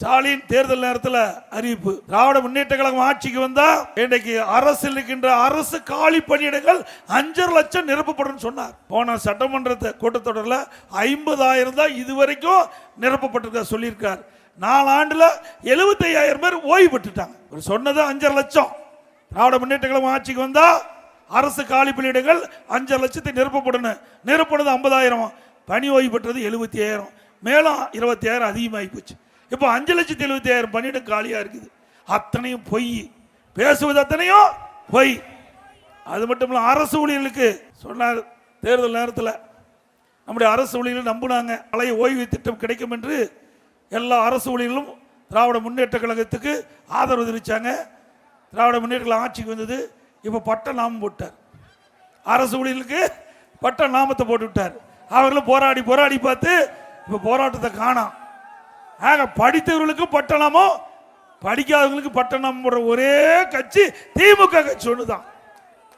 ஸ்டாலின் தேர்தல் நேரத்தில் அறிவிப்பு, திராவிட முன்னேற்ற கழகம் ஆட்சிக்கு வந்தா இன்றைக்கு அரசில் இருக்கின்ற அரசு காலி பணியிடங்கள் 5 லட்சம் நிரப்பப்படும் சொன்னார். போன சட்டமன்ற கூட்டத்தொடரில் 50,000 தான் இதுவரைக்கும் நிரப்பப்பட்டிருக்க சொல்லியிருக்கார். 4 ஆண்டுல 75,000 பேர் ஓய்வு பெற்றுட்டாங்க. சொன்னது 5 லட்சம். திராவிட முன்னேற்ற கழகம் ஆட்சிக்கு வந்தா அரசு காலி பணியிடங்கள் 5 லட்சத்தை நிரப்பப்படணும். நிரப்பனது 50,000, பணி ஓய்வு பெற்றது 75,000, மேலும் 20,000 அதிகமாகி போச்சு. இப்போ 5,70,000 பணியிடம் காலியா இருக்குது. அத்தனையும் பொய், பேசுவது அத்தனையும் பொய். அது மட்டும் இல்ல, அரசு ஊழியர்களுக்கு சொன்னார் தேர்தல் நேரத்தில். நம்முடைய அரசு ஊழியர்கள் நம்பினாங்க பழைய ஓய்வு திட்டம் கிடைக்கும் என்று. எல்லா அரசு ஊழியர்களும் திராவிட முன்னேற்ற கழகத்துக்கு ஆதரவு தெரிவித்தாங்க. திராவிட முன்னேற்ற கழகம் ஆட்சிக்கு வந்தது. இப்போ பட்ட நாமம் போட்டார், அரசு ஊழியர்களுக்கு பட்ட நாமத்தை போட்டு விட்டார். அவர்களும் போராடி போராடி பார்த்து இப்போ போராட்டத்தை காணோம். ஆக படித்தவர்களுக்கு பட்டணமோ படிக்காதவங்களுக்கு பட்டணம் போடுற ஒரே கட்சி திமுக கட்சி ஒண்ணுதான்.